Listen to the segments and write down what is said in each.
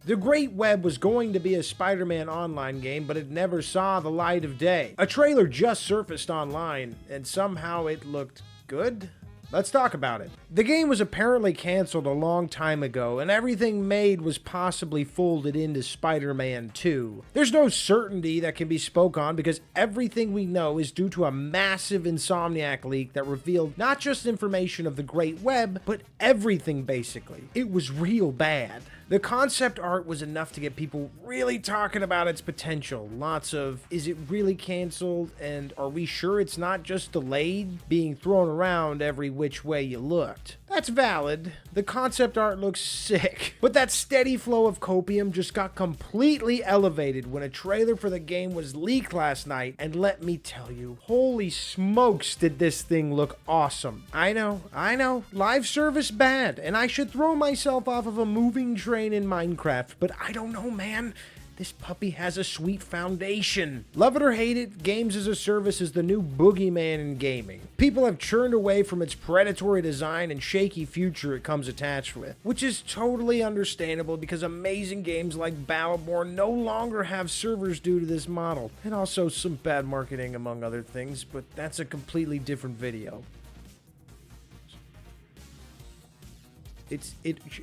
The Great Web was going to be a Spider-Man online game, but it never saw the light of day. A trailer just surfaced online, and somehow it looked good? Let's talk about it. The game was apparently canceled a long time ago, and everything made was possibly folded into Spider-Man 2. There's no certainty that can be spoke on because everything we know is due to a massive Insomniac leak that revealed not just information of the Great Web, but everything basically. It was real bad. The concept art was enough to get people really talking about its potential. Lots of, is it really canceled? And are we sure it's not just delayed? Being thrown around every which way you looked. That's valid. The concept art looks sick. But that steady flow of copium just got completely elevated when a trailer for the game was leaked last night. And let me tell you, holy smokes did this thing look awesome. I know, live service bad. And I should throw myself off of a moving train in Minecraft, but I don't know, man. This puppy has a sweet foundation. Love it or hate it, games as a service is the new boogeyman in gaming. People have churned away from its predatory design and shaky future it comes attached with, which is totally understandable because amazing games like Battleborn no longer have servers due to this model, and also some bad marketing among other things, but that's a completely different video. It's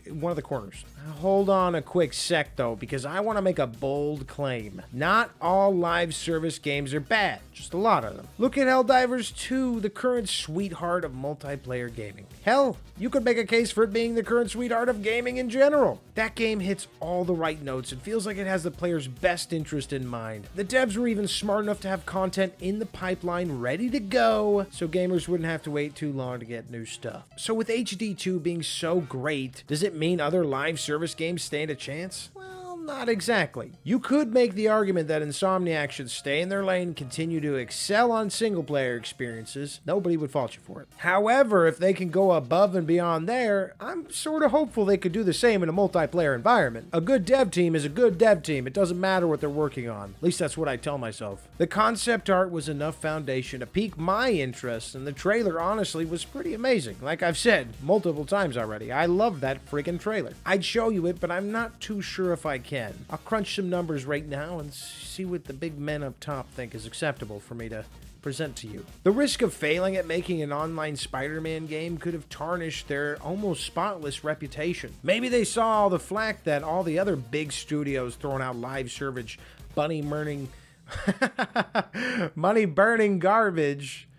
one of the corners. Hold on a quick sec though, because I want to make a bold claim. Not all live service games are bad, just a lot of them. Look at Helldivers 2, the current sweetheart of multiplayer gaming. Hell, you could make a case for it being the current sweetheart of gaming in general. That game hits all the right notes and feels like it has the player's best interest in mind. The devs were even smart enough to have content in the pipeline ready to go, so gamers wouldn't have to wait too long to get new stuff. So with HD2 being so great, does it mean other live service games stand a chance? Well, not exactly. You could make the argument that Insomniac should stay in their lane and continue to excel on single-player experiences. Nobody would fault you for it. However, if they can go above and beyond there, I'm sort of hopeful they could do the same in a multiplayer environment. A good dev team is a good dev team. It doesn't matter what they're working on. At least that's what I tell myself. The concept art was enough foundation to pique my interest, and the trailer honestly was pretty amazing. Like I've said multiple times already, I love that friggin' trailer. I'd show you it, but I'm not too sure if I can. I'll crunch some numbers right now and see what the big men up top think is acceptable for me to present to you. The risk of failing at making an online Spider-Man game could have tarnished their almost spotless reputation. Maybe they saw all the flack that all the other big studios throwing out live service, money-burning garbage.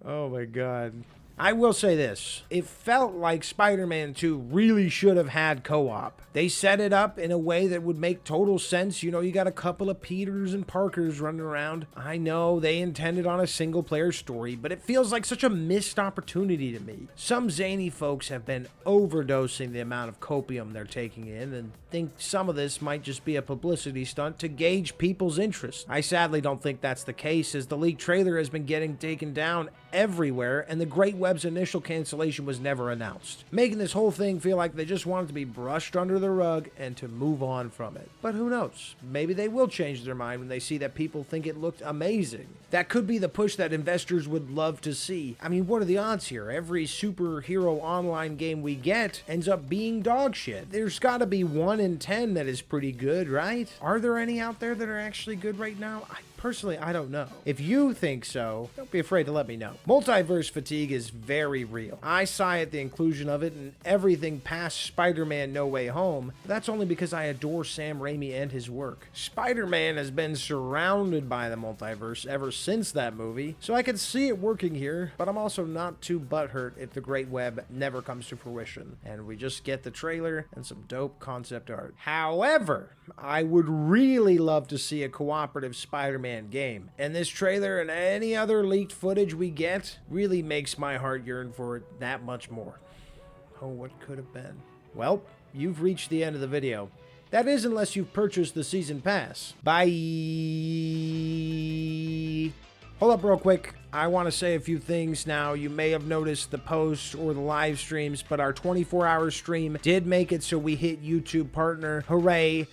Oh my god. I will say this, it felt like Spider-Man 2 really should have had co-op. They set it up in a way that would make total sense. You know, you got a couple of Peters and Parkers running around. I know they intended on a single-player story, but it feels like such a missed opportunity to me. Some zany folks have been overdosing the amount of copium they're taking in and think some of this might just be a publicity stunt to gauge people's interest. I sadly don't think that's the case, as the leaked trailer has been getting taken down everywhere, and the Great Web's initial cancellation was never announced, making this whole thing feel like they just wanted to be brushed under the rug and to move on from it. But who knows? Maybe they will change their mind when they see that people think it looked amazing. That could be the push that investors would love to see. I mean, what are the odds here? Every superhero online game we get ends up being dog shit. There's gotta be 1 in 10 that is pretty good, right? Are there any out there that are actually good right now? Personally, I don't know. If you think so, don't be afraid to let me know. Multiverse fatigue is very real. I sigh at the inclusion of it in everything past Spider-Man No Way Home. That's only because I adore Sam Raimi and his work. Spider-Man has been surrounded by the multiverse ever since that movie, so I can see it working here, but I'm also not too butthurt if the Great Web never comes to fruition, and we just get the trailer and some dope concept art. However, I would really love to see a cooperative Spider-Man game, and this trailer and any other leaked footage we get really makes my heart yearn for it that much more. Oh, what could have been? Well, you've reached the end of the video. That is, unless you've purchased the season pass. Bye. Hold up real quick. I want to say a few things now. You may have noticed the posts or the live streams, but our 24-hour stream did make it so we hit YouTube partner. Hooray.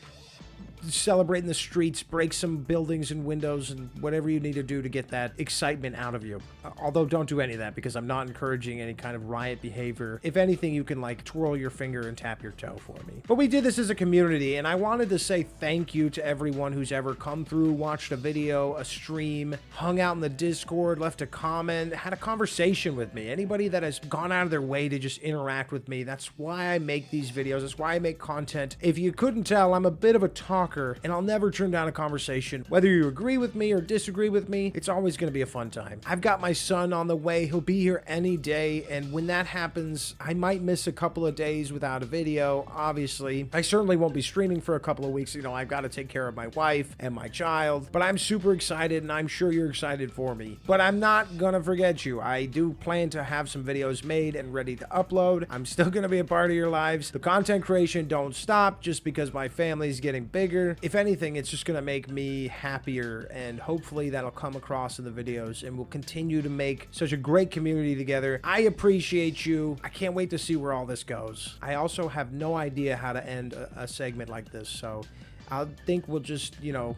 celebrate in the streets, break some buildings and windows, and whatever you need to do to get that excitement out of you. Although don't do any of that, because I'm not encouraging any kind of riot behavior. If anything, you can like twirl your finger and tap your toe for me. But we did this as a community, and I wanted to say thank you to everyone who's ever come through, watched a video, a stream, hung out in the Discord, left a comment, had a conversation with me. Anybody that has gone out of their way to just interact with me. That's why I make these videos. That's why I make content. If you couldn't tell, I'm a bit of a talker, and I'll never turn down a conversation. Whether you agree with me or disagree with me, it's always going to be a fun time. I've got my son on the way. He'll be here any day, and when that happens, I might miss a couple of days without a video. Obviously, I certainly won't be streaming for a couple of weeks. You know, I've got to take care of my wife and my child, but I'm super excited, and I'm sure you're excited for me. But I'm not gonna forget you. I do plan to have some videos made and ready to upload. I'm still gonna be a part of your lives. The content creation don't stop just because my family's getting bigger. If anything, it's just gonna make me happier, and hopefully that'll come across in the videos, and we'll continue to make such a great community together. I appreciate you. I can't wait to see where all this goes. I also have no idea how to end a segment like this, so I think we'll just, you know,